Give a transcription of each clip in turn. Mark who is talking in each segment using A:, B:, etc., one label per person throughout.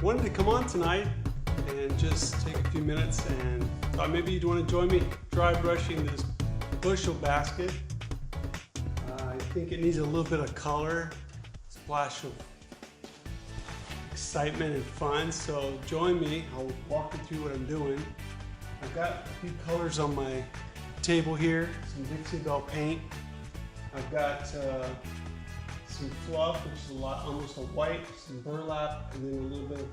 A: wanted to come on tonight and just take a few minutes and thought maybe you'd want to join me dry brushing this bushel basket. I think it needs a little bit of color, splash of excitement and fun, so join me. I'll walk you through what I'm doing. I've got a few colors on my table here, some Dixie Bell Paint. I've got some fluff, which is almost a white, some burlap, and then a little bit of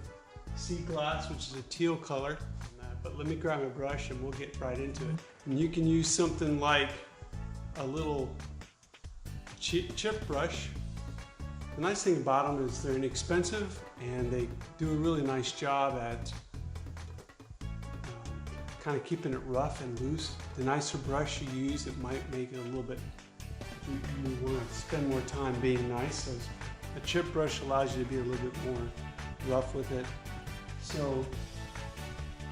A: sea glass, which is a teal color. But let me grab my brush and we'll get right into it. And you can use something like a little chip brush. The nice thing about them is they're inexpensive and they do a really nice job at kind of keeping it rough and loose. The nicer brush you use, it might make it a little bit, you want to spend more time being nice. So a chip brush allows you to be a little bit more rough with it. So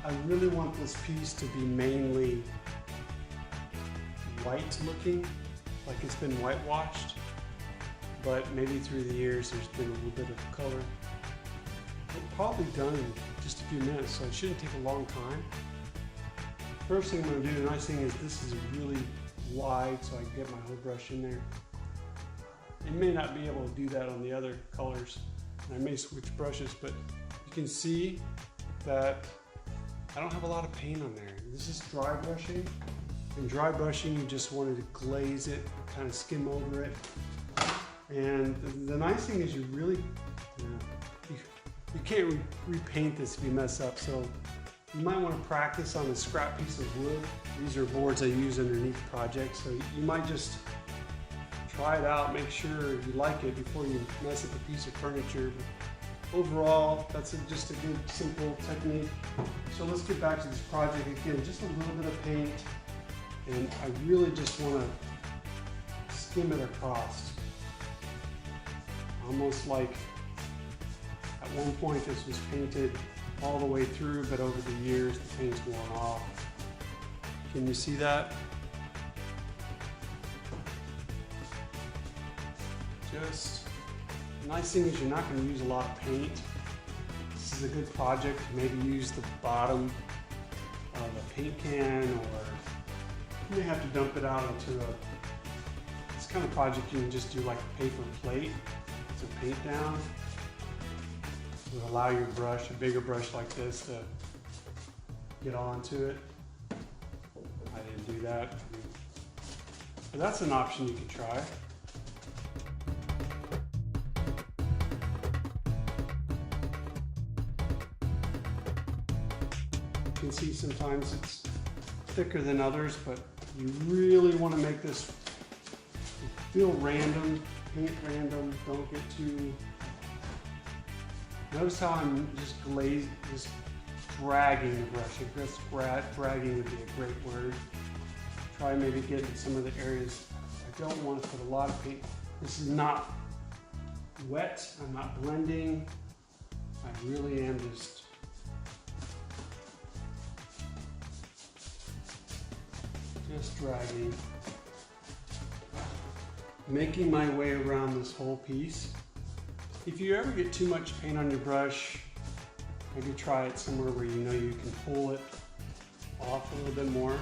A: I really want this piece to be mainly white looking, like it's been whitewashed, but maybe through the years there's been a little bit of color. We're probably done in just a few minutes, so it shouldn't take a long time. First thing I'm going to do, the nice thing is this is really wide, so I can get my whole brush in there. You may not be able to do that on the other colors, and I may switch brushes, but you can see that I don't have a lot of paint on there. This is dry brushing. In dry brushing, you just wanted to glaze it, kind of skim over it. And the nice thing is you really, you can't repaint this if you mess up, so you might want to practice on a scrap piece of wood. These are boards I use underneath projects, so you might just try it out, make sure you like it before you mess up a piece of furniture. But overall, that's just a good, simple technique. So let's get back to this project again. Just a little bit of paint, and I really just want to skim it across. Almost like at one point this was painted all the way through, but over the years the paint's worn off. Can you see that? Just, the nice thing is you're not going to use a lot of paint. This is a good project to maybe use the bottom of a paint can, or you may have to dump it out into this kind of project you can just do like a paper plate to paint down. It would allow your brush, a bigger brush like this, to get onto it. I didn't do that. But that's an option you could try. You can see sometimes it's thicker than others, but you really want to make this feel random, paint random, don't get too. Notice how I'm just dragging the brush. I guess dragging would be a great word. Try maybe getting some of the areas. I don't want to put a lot of paint. This is not wet. I'm not blending. I really am just dragging. Making my way around this whole piece. If you ever get too much paint on your brush, maybe try it somewhere where you know you can pull it off a little bit more.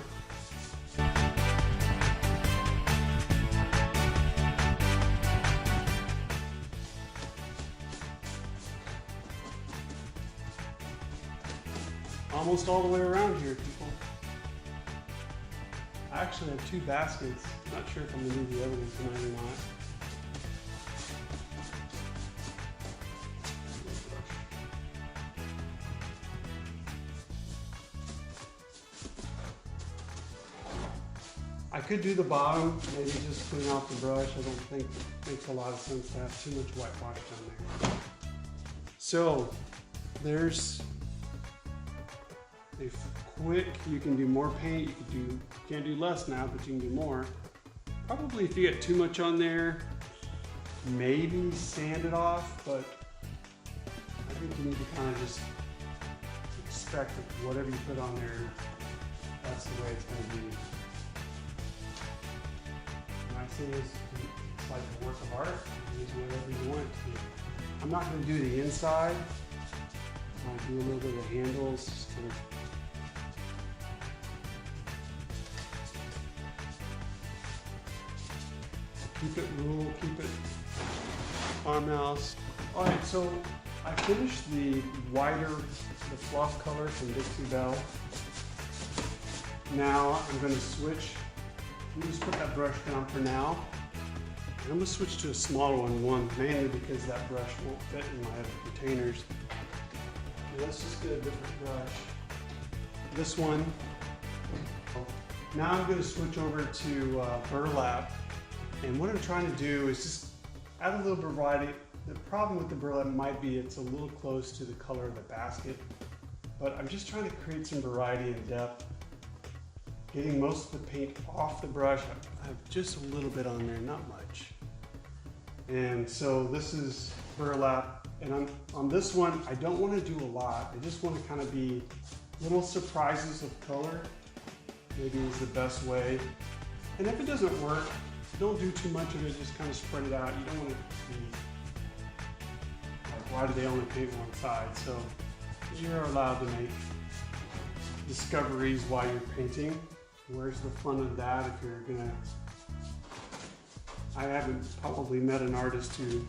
A: Almost all the way around here, people. I actually have two baskets. I'm not sure if I'm going to do the other one tonight or not. I could do the bottom, maybe just clean off the brush. I don't think it makes a lot of sense to have too much whitewash on there. So there's a quick, you can do more paint, you can't do less now, but you can do more. Probably if you get too much on there, maybe sand it off, but I think you need to kind of just expect that whatever you put on there, that's the way it's going to be. Nice thing is, it's like a work of art. You use whatever you want to. I'm not going to do the inside. I do a little bit of handles, just kind of keep it rule, keep it farmhouse. All right, so I finished the wider, the fluff color from Dixie Bell. Now I'm going to switch. Let me just put that brush down for now. And I'm going to switch to a smaller one, mainly because that brush won't fit in my other containers. Let's just get a different brush. This one. Now I'm going to switch over to burlap. And what I'm trying to do is just add a little bit of variety. The problem with the burlap might be it's a little close to the color of the basket, but I'm just trying to create some variety and depth. Getting most of the paint off the brush. I have just a little bit on there, not much. And so this is burlap, and on this one, I don't want to do a lot. I just want to kind of be little surprises of color, maybe is the best way. And if it doesn't work, don't do too much of it, just kind of spread it out. You don't want to be like, why do they only paint one side? So you're allowed to make discoveries while you're painting. Where's the fun of that if you're gonna... I haven't probably met an artist who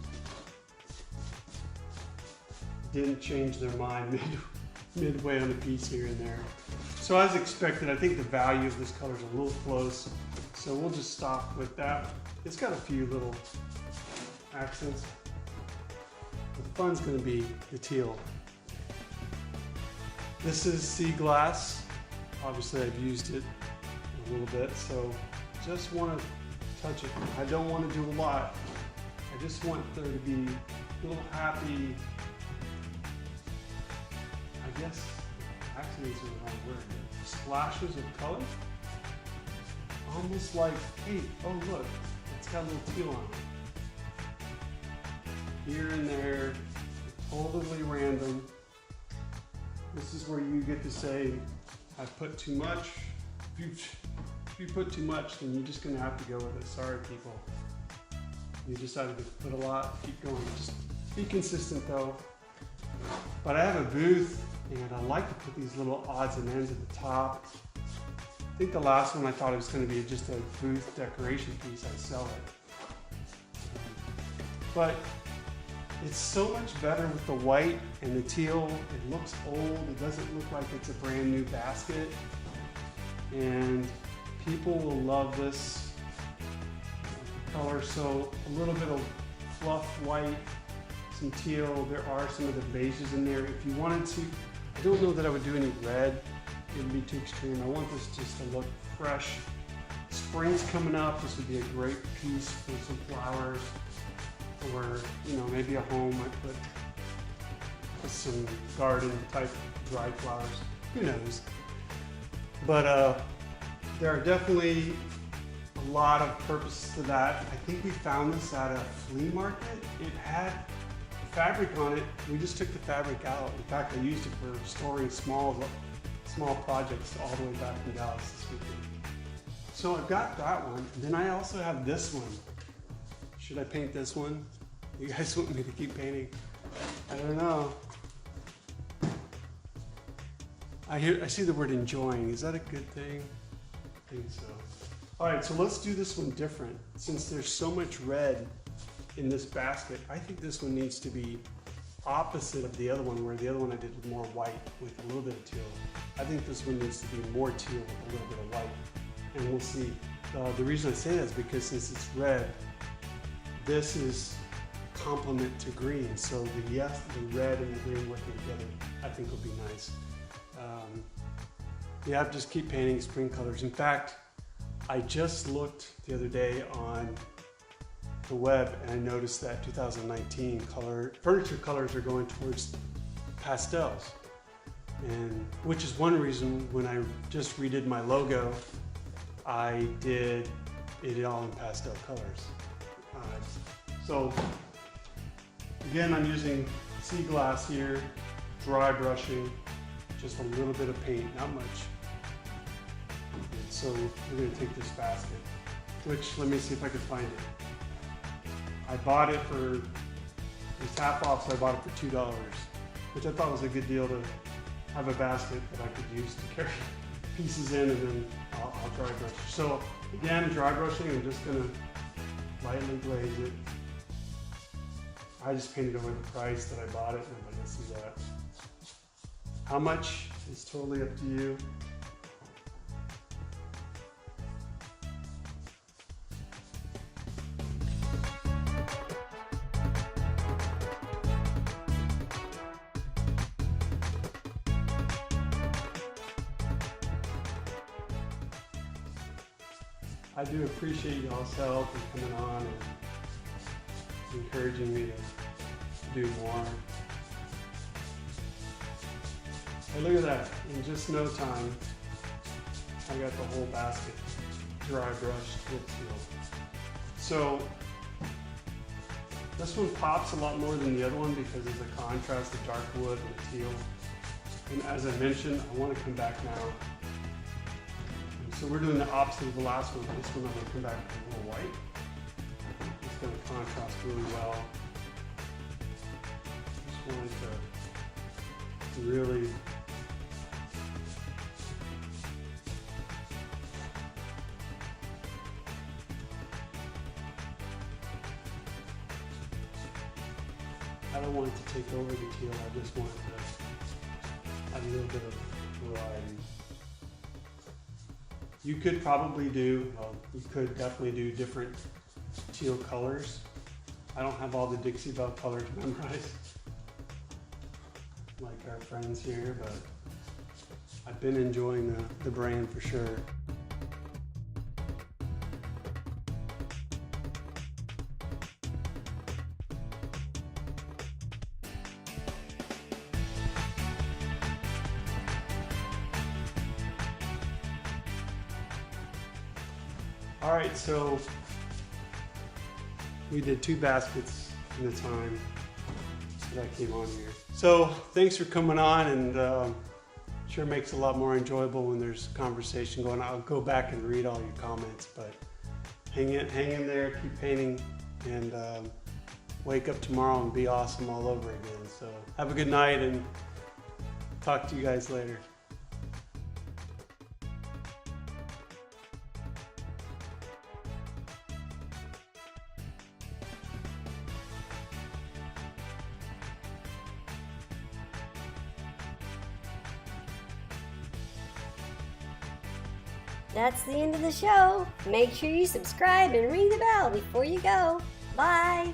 A: didn't change their mind midway on a piece here and there. So as expected, I think the value of this color is a little close. So we'll just stop with that. It's got a few little accents. The fun's gonna be the teal. This is sea glass. Obviously I've used it a little bit, so just want to touch it. I don't want to do a lot. I just want there to be a little happy, I guess, accents are the wrong word, splashes of color. Almost like, hey, oh look, it's got a little teal on it. Here and there, totally random. This is where you get to say, I put too much. If you put too much, then you're just gonna have to go with it. Sorry, people. You decided to put a lot, keep going. Just be consistent though. But I have a booth, and I like to put these little odds and ends at the top. I think the last one I thought it was going to be just a booth decoration piece. I'd sell it. But it's so much better with the white and the teal. It looks old. It doesn't look like it's a brand new basket. And people will love this color. So a little bit of fluff white, some teal. There are some of the beiges in there. If you wanted to, I don't know that I would do any red. It would be too extreme. I want this just to look fresh. Spring's coming up. This would be a great piece for some flowers, or maybe a home. I put some garden type dried flowers. Who knows? But there are definitely a lot of purposes to that. I think we found this at a flea market. It had fabric on it. We just took the fabric out. In fact, I used it for storing small projects all the way back from Dallas this weekend. So I've got that one, and then I also have this one. Should I paint this one? You guys want me to keep painting? I don't know. I see the word enjoying. Is that a good thing? I think so. All right, so let's do this one different. Since there's so much red in this basket, I think this one needs to be opposite of the other one, where the other one I did with more white with a little bit of teal. I think this one needs to be more teal with a little bit of white, and we'll see. The reason I say that is because since it's red, this is complement to green, so the red and the green working together I think will be nice. Yeah, just keep painting spring colors. In fact, I just looked the other day on the web and I noticed that 2019 furniture colors are going towards pastels, and which is one reason when I just redid my logo, I did it all in pastel colors. So again, I'm using sea glass here, dry brushing, just a little bit of paint, not much. And so we're going to take this basket, which, let me see if I can find it. I bought it for, it's half off, so I bought it for $2. which I thought was a good deal to have a basket that I could use to carry pieces in, and then I'll dry brush. So again, dry brushing, I'm just gonna lightly glaze it. I just painted over the price that I bought it, nobody will see that. How much is totally up to you. I do appreciate y'all's help and coming on and encouraging me to do more. Hey, look at that. In just no time, I got the whole basket dry brushed with teal. So this one pops a lot more than the other one because there's a contrast of dark wood and the teal. And as I mentioned, I want to come back now. So we're doing the opposite of the last one. This one I'm going to come back with a little white. It's going to contrast really well. Just wanted to really I don't want it to take over the teal. I just want it to have a little bit of variety. You could probably do, well, you could definitely do different teal colors. I don't have all the Dixie Bell colors memorized, like our friends here, but I've been enjoying the brand for sure. All right, so we did 2 baskets in the time that I came on here. So thanks for coming on, and sure makes it a lot more enjoyable when there's conversation going on. I'll go back and read all your comments, but hang in there, keep painting, and wake up tomorrow and be awesome all over again. So have a good night, and talk to you guys later.
B: That's the end of the show. Make sure you subscribe and ring the bell before you go. Bye.